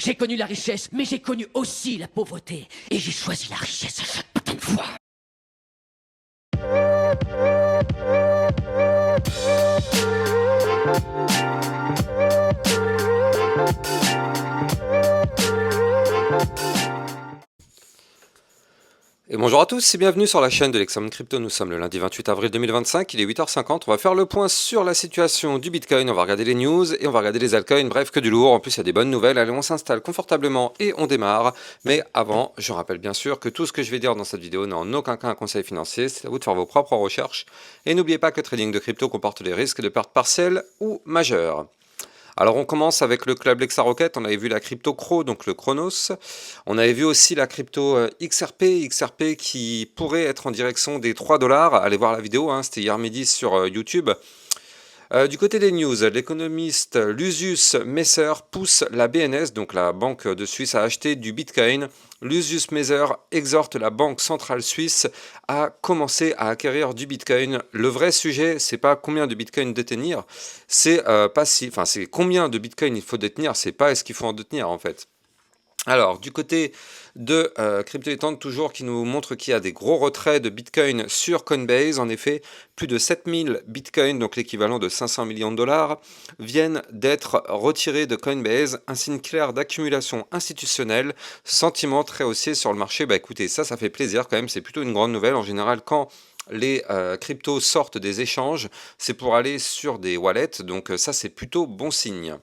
J'ai connu la richesse, mais j'ai connu aussi la pauvreté. Et j'ai choisi la richesse à chaque putain de fois. Et bonjour à tous et bienvenue sur la chaîne de l'Examen Crypto. Nous sommes le lundi 28 avril 2025, il est 8h50. On va faire le point sur la situation du Bitcoin, on va regarder les news et on va regarder les altcoins. Bref, que du lourd. En plus, il y a des bonnes nouvelles. Allez, on s'installe confortablement et on démarre. Mais avant, je rappelle bien sûr que tout ce que je vais dire dans cette vidéo n'est en aucun cas un conseil financier. C'est à vous de faire vos propres recherches. Et n'oubliez pas que le trading de crypto comporte des risques de pertes partielles ou majeures. Alors on commence avec le club LexaRocket, on avait vu la crypto Cro, donc le Chronos. On avait vu aussi la crypto XRP qui pourrait être en direction des 3 $. Allez voir la vidéo, hein, c'était hier midi sur YouTube. Du côté des news, l'économiste Lucius Messer pousse la BNS, donc la banque de Suisse, à acheter du Bitcoin. Lucius Messer exhorte la banque centrale suisse à commencer à acquérir du Bitcoin. Le vrai sujet, c'est pas combien de Bitcoin détenir, c'est c'est combien de Bitcoin il faut détenir, c'est pas est-ce qu'il faut en détenir en fait. Alors, du côté de Crypto Détente, toujours qui nous montre qu'il y a des gros retraits de Bitcoin sur Coinbase. En effet, plus de 7000 Bitcoin, donc l'équivalent de 500 millions de dollars, viennent d'être retirés de Coinbase. Un signe clair d'accumulation institutionnelle, sentiment très haussier sur le marché. Bah écoutez, ça fait plaisir quand même, c'est plutôt une grande nouvelle. En général, quand les cryptos sortent des échanges, c'est pour aller sur des wallets, donc ça c'est plutôt bon signe.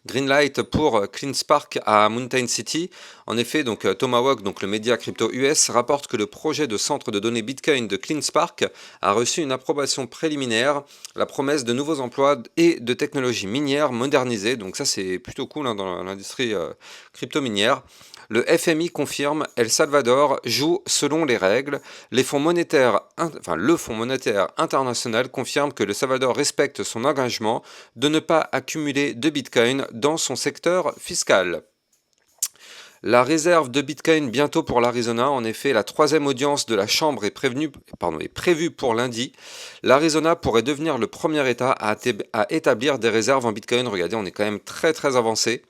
Greenlight pour CleanSpark à Mountain City. En effet, donc Tomahawk, donc le média crypto US, rapporte que le projet de centre de données Bitcoin de CleanSpark a reçu une approbation préliminaire, la promesse de nouveaux emplois et de technologies minières modernisées. Donc ça c'est plutôt cool hein, dans l'industrie crypto minière. Le FMI confirme, El Salvador joue selon les règles. Le Fonds monétaire international confirme que le Salvador respecte son engagement de ne pas accumuler de Bitcoin dans son secteur fiscal. La réserve de Bitcoin bientôt pour l'Arizona. En effet, la troisième audience de la Chambre est prévue pour lundi. L'Arizona pourrait devenir le premier État à établir des réserves en Bitcoin. Regardez, on est quand même très avancé.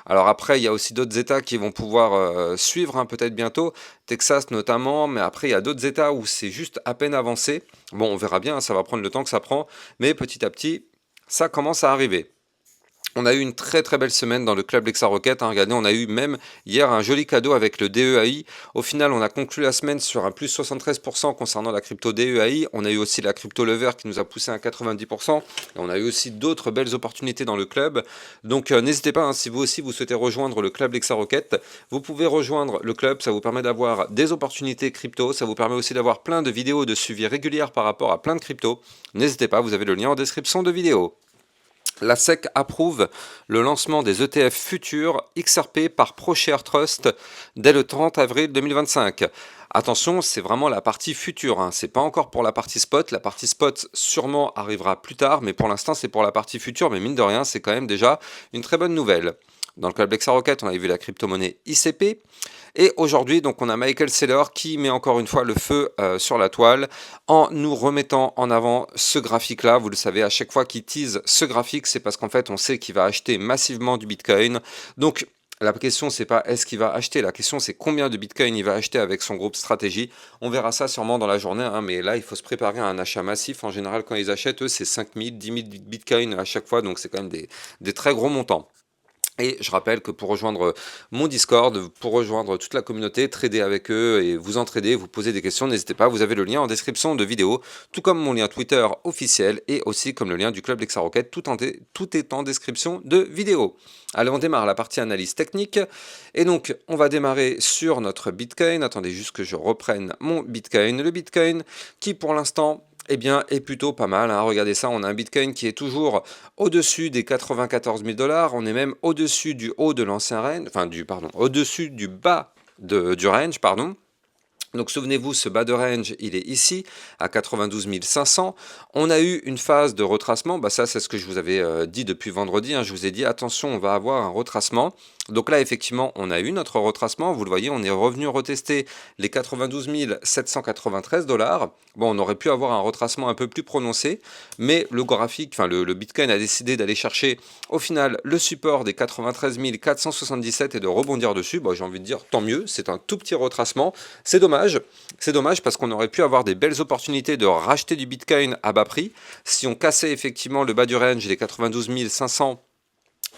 Alors après, il y a aussi d'autres États qui vont pouvoir suivre hein, peut-être bientôt. Texas notamment, mais après, il y a d'autres États où c'est juste à peine avancé. Bon, on verra bien, ça va prendre le temps que ça prend. Mais petit à petit, ça commence à arriver. On a eu une très belle semaine dans le club LexaRocket. Hein. Regardez, on a eu même hier un joli cadeau avec le DEAI. Au final, on a conclu la semaine sur un plus 73% concernant la crypto DEAI. On a eu aussi la crypto Lever qui nous a poussé à 90%. Et on a eu aussi d'autres belles opportunités dans le club. Donc n'hésitez pas, hein, si vous aussi vous souhaitez rejoindre le club LexaRocket, vous pouvez rejoindre le club. Ça vous permet d'avoir des opportunités crypto. Ça vous permet aussi d'avoir plein de vidéos de suivi régulières par rapport à plein de cryptos. N'hésitez pas, vous avez le lien en description de vidéo. La SEC approuve le lancement des ETF futurs XRP par ProShare Trust dès le 30 avril 2025. Attention, c'est vraiment la partie future, hein. C'est pas encore pour la partie spot. La partie spot sûrement arrivera plus tard, mais pour l'instant c'est pour la partie future. Mais mine de rien, c'est quand même déjà une très bonne nouvelle. Dans le club LexaRocket, on avait vu la crypto-monnaie ICP. Et aujourd'hui, donc, on a Michael Saylor qui met encore une fois le feu sur la toile en nous remettant en avant ce graphique-là. Vous le savez, à chaque fois qu'il tease ce graphique, c'est parce qu'en fait, on sait qu'il va acheter massivement du Bitcoin. Donc, la question, c'est pas est-ce qu'il va acheter, la question, c'est combien de Bitcoin il va acheter avec son groupe stratégie. On verra ça sûrement dans la journée, hein, mais là, il faut se préparer à un achat massif. En général, quand ils achètent, eux, c'est 5000, 10 000 Bitcoin à chaque fois, donc c'est quand même des très gros montants. Et je rappelle que pour rejoindre mon Discord, pour rejoindre toute la communauté, trader avec eux et vous entraider, vous poser des questions, n'hésitez pas, vous avez le lien en description de vidéo, tout comme mon lien Twitter officiel et aussi comme le lien du club LexaRocket, tout est en description de vidéo. Allez, on démarre la partie analyse technique. Et donc, on va démarrer sur notre Bitcoin. Attendez juste que je reprenne mon Bitcoin. Le Bitcoin qui, pour l'instant, eh bien, est plutôt pas mal. Hein. Regardez ça, on a un Bitcoin qui est toujours au-dessus des 94 000 $. On est même au-dessus du haut de l'ancien range, au-dessus du bas du range, pardon. Donc souvenez-vous, ce bas de range, il est ici, à 92 500. On a eu une phase de retracement, ça c'est ce que je vous avais dit depuis vendredi, hein. Je vous ai dit, attention, on va avoir un retracement. Donc là, effectivement, on a eu notre retracement. Vous le voyez, on est revenu retester les 92 793 $. Bon, on aurait pu avoir un retracement un peu plus prononcé, mais le graphique, enfin le Bitcoin a décidé d'aller chercher au final le support des 93 477 et de rebondir dessus. Bon, j'ai envie de dire tant mieux, c'est un tout petit retracement. C'est dommage parce qu'on aurait pu avoir des belles opportunités de racheter du Bitcoin à bas prix. Si on cassait effectivement le bas du range des 92 500,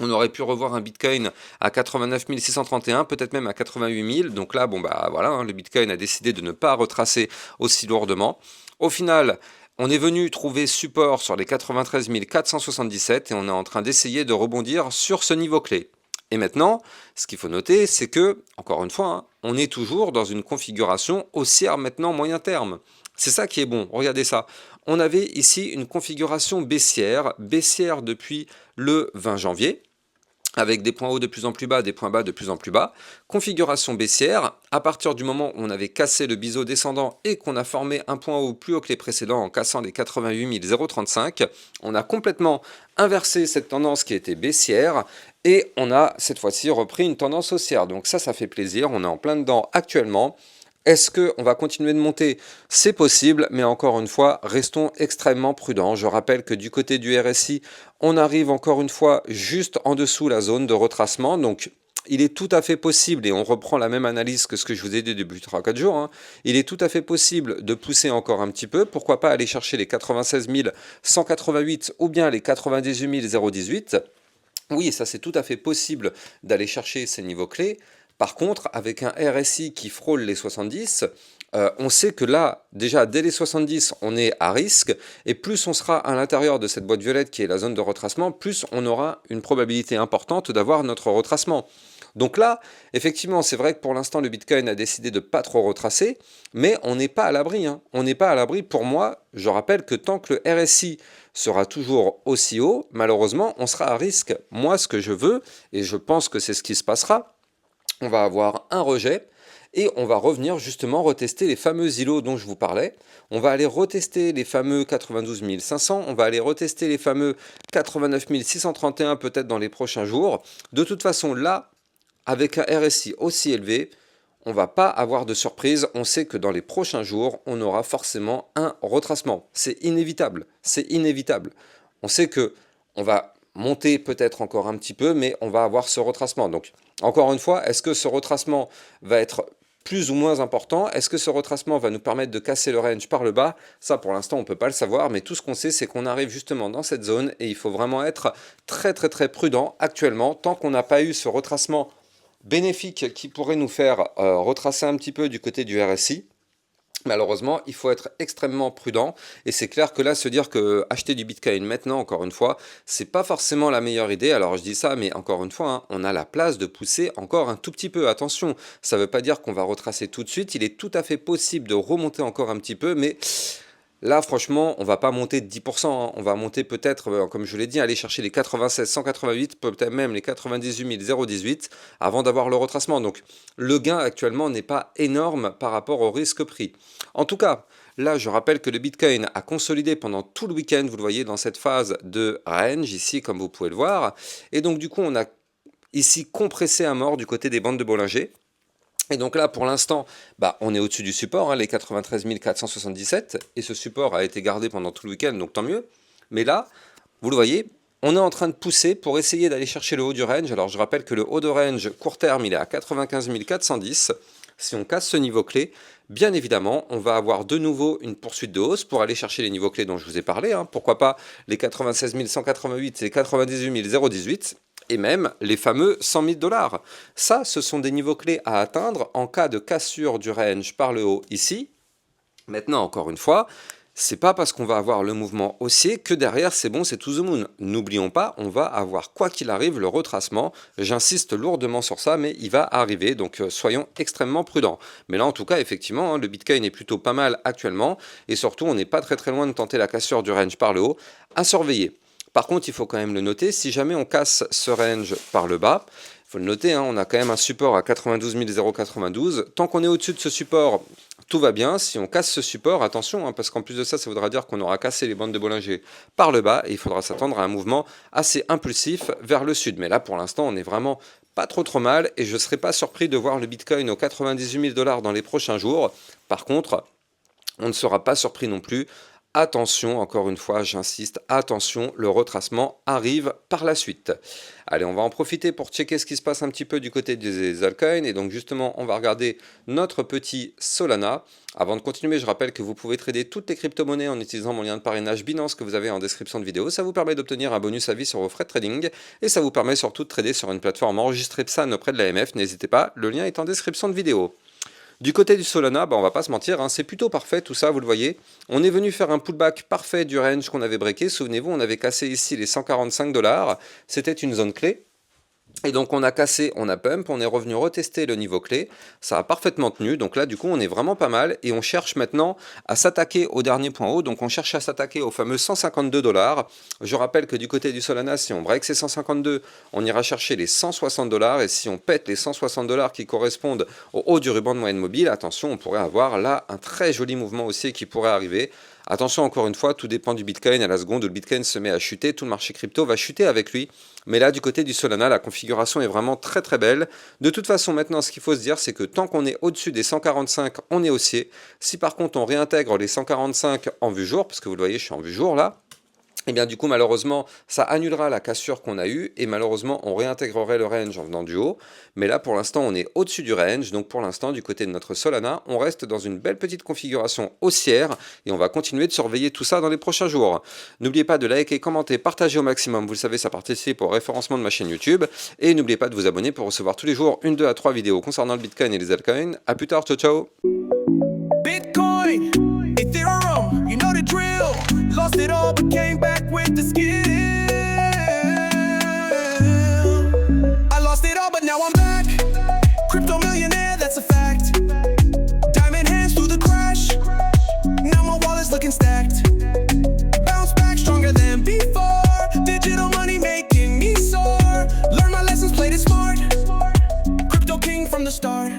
on aurait pu revoir un Bitcoin à 89 631, peut-être même à 88 000. Donc là, bon bah voilà, hein, le Bitcoin a décidé de ne pas retracer aussi lourdement. Au final, on est venu trouver support sur les 93 477 et on est en train d'essayer de rebondir sur ce niveau clé. Et maintenant, ce qu'il faut noter, c'est que, encore une fois, hein, on est toujours dans une configuration haussière maintenant moyen terme. C'est ça qui est bon, regardez ça. On avait ici une configuration baissière depuis le 20 janvier, avec des points hauts de plus en plus bas, des points bas de plus en plus bas. Configuration baissière, à partir du moment où on avait cassé le biseau descendant et qu'on a formé un point haut plus haut que les précédents en cassant les 88 035, on a complètement inversé cette tendance qui était baissière et on a cette fois-ci repris une tendance haussière. Donc ça fait plaisir, on est en plein dedans actuellement. Est-ce qu'on va continuer de monter? C'est possible, mais encore une fois, restons extrêmement prudents. Je rappelle que du côté du RSI, on arrive encore une fois juste en dessous la zone de retracement. Donc, il est tout à fait possible, et on reprend la même analyse que ce que je vous ai dit depuis 3-4 jours, hein, il est tout à fait possible de pousser encore un petit peu. Pourquoi pas aller chercher les 96 188 ou bien les 98 018. Oui, ça c'est tout à fait possible d'aller chercher ces niveaux clés. Par contre, avec un RSI qui frôle les 70, on sait que là, déjà dès les 70, on est à risque, et plus on sera à l'intérieur de cette boîte violette qui est la zone de retracement, plus on aura une probabilité importante d'avoir notre retracement. Donc là, effectivement, c'est vrai que pour l'instant, le Bitcoin a décidé de pas trop retracer, mais on n'est pas à l'abri, hein. On n'est pas à l'abri. Pour moi, je rappelle que tant que le RSI sera toujours aussi haut, malheureusement, on sera à risque. Moi, ce que je veux, et je pense que c'est ce qui se passera, on va avoir un rejet et on va revenir justement retester les fameux îlots dont je vous parlais. On va aller retester les fameux 92 500, on va aller retester les fameux 89 631 peut-être dans les prochains jours. De toute façon, là, avec un RSI aussi élevé, on ne va pas avoir de surprise. On sait que dans les prochains jours, on aura forcément un retracement. C'est inévitable, c'est inévitable. On sait que on va monter peut-être encore un petit peu, mais on va avoir ce retracement. Donc, encore une fois, est-ce que ce retracement va être plus ou moins important? Est-ce que ce retracement va nous permettre de casser le range par le bas? Ça, pour l'instant, on ne peut pas le savoir, mais tout ce qu'on sait, c'est qu'on arrive justement dans cette zone et il faut vraiment être très très très prudent actuellement, tant qu'on n'a pas eu ce retracement bénéfique qui pourrait nous faire retracer un petit peu du côté du RSI. Malheureusement, il faut être extrêmement prudent et c'est clair que là, se dire que acheter du Bitcoin maintenant, encore une fois, c'est pas forcément la meilleure idée. Alors je dis ça, mais encore une fois, hein, on a la place de pousser encore un tout petit peu. Attention, ça ne veut pas dire qu'on va retracer tout de suite. Il est tout à fait possible de remonter encore un petit peu, mais là, franchement, on va pas monter de 10%, hein. On va monter peut-être, comme je l'ai dit, aller chercher les 96 188, peut-être même les 98 018 avant d'avoir le retracement. Donc, le gain actuellement n'est pas énorme par rapport au risque pris. En tout cas, là, je rappelle que le Bitcoin a consolidé pendant tout le week-end. Vous le voyez dans cette phase de range ici, comme vous pouvez le voir. Et donc, du coup, on a ici compressé à mort du côté des bandes de Bollinger. Et donc là, pour l'instant, on est au-dessus du support, hein, les 93 477, et ce support a été gardé pendant tout le week-end, donc tant mieux. Mais là, vous le voyez, on est en train de pousser pour essayer d'aller chercher le haut du range. Alors je rappelle que le haut de range court terme, il est à 95 410. Si on casse ce niveau clé, bien évidemment, on va avoir de nouveau une poursuite de hausse pour aller chercher les niveaux clés dont je vous ai parlé. Hein. Pourquoi pas les 96 188 et les 98 018 et même les fameux 100 000 $. Ça, ce sont des niveaux clés à atteindre en cas de cassure du range par le haut ici. Maintenant, encore une fois, c'est pas parce qu'on va avoir le mouvement haussier que derrière c'est bon, c'est to the moon. N'oublions pas, on va avoir quoi qu'il arrive le retracement. J'insiste lourdement sur ça, mais il va arriver, donc soyons extrêmement prudents. Mais là en tout cas, effectivement, hein, le Bitcoin est plutôt pas mal actuellement, et surtout on n'est pas très très loin de tenter la cassure du range par le haut. À surveiller. Par contre, il faut quand même le noter, si jamais on casse ce range par le bas, il faut le noter, hein, on a quand même un support à 92 092. Tant qu'on est au-dessus de ce support, tout va bien. Si on casse ce support, attention, hein, parce qu'en plus de ça, ça voudra dire qu'on aura cassé les bandes de Bollinger par le bas et il faudra s'attendre à un mouvement assez impulsif vers le sud. Mais là, pour l'instant, on est vraiment pas trop mal et je ne serais pas surpris de voir le Bitcoin aux 98 000 $ dans les prochains jours. Par contre, on ne sera pas surpris non plus. Attention, encore une fois, j'insiste, attention, le retracement arrive par la suite. Allez, on va en profiter pour checker ce qui se passe un petit peu du côté des altcoins. Et donc justement, on va regarder notre petit Solana. Avant de continuer, je rappelle que vous pouvez trader toutes les crypto-monnaies en utilisant mon lien de parrainage Binance que vous avez en description de vidéo. Ça vous permet d'obtenir un bonus à vie sur vos frais de trading. Et ça vous permet surtout de trader sur une plateforme enregistrée PSAN auprès de l'AMF. N'hésitez pas, le lien est en description de vidéo. Du côté du Solana, on va pas se mentir, hein, c'est plutôt parfait tout ça, vous le voyez. On est venu faire un pullback parfait du range qu'on avait breaké. Souvenez-vous, on avait cassé ici les 145 $. C'était une zone clé. Et donc on a cassé, on a pump, on est revenu retester le niveau clé, ça a parfaitement tenu, donc là du coup on est vraiment pas mal et on cherche maintenant à s'attaquer au dernier point haut, donc on cherche à s'attaquer au fameux 152 $. Je rappelle que du côté du Solana, si on break ces 152, on ira chercher les 160 $, et si on pète les 160 $ qui correspondent au haut du ruban de moyenne mobile, attention, on pourrait avoir là un très joli mouvement haussier qui pourrait arriver. Attention, encore une fois, tout dépend du Bitcoin. À la seconde où le Bitcoin se met à chuter, tout le marché crypto va chuter avec lui. Mais là, du côté du Solana, la configuration est vraiment très très belle. De toute façon, maintenant, ce qu'il faut se dire, c'est que tant qu'on est au-dessus des 145, on est haussier. Si par contre, on réintègre les 145 en vue jour, parce que vous le voyez, je suis en vue jour là, et bien du coup malheureusement ça annulera la cassure qu'on a eue et malheureusement on réintégrerait le range en venant du haut, mais là pour l'instant on est au-dessus du range, donc pour l'instant du côté de notre Solana on reste dans une belle petite configuration haussière et on va continuer de surveiller tout ça dans les prochains jours. N'oubliez pas de liker, commenter, partager au maximum, vous le savez ça participe au référencement de ma chaîne YouTube, et n'oubliez pas de vous abonner pour recevoir tous les jours 1, 2 à 3 vidéos concernant le Bitcoin et les altcoins. A plus tard, ciao ciao. Bitcoin, Ethereum, you know the drill. Lost it all but came back with the skill. I lost it all but now I'm back. Crypto millionaire, that's a fact. Diamond hands through the crash. Now my wallet's looking stacked. Bounce back stronger than before. Digital money making me soar. Learn my lessons, played it smart. Crypto king from the start.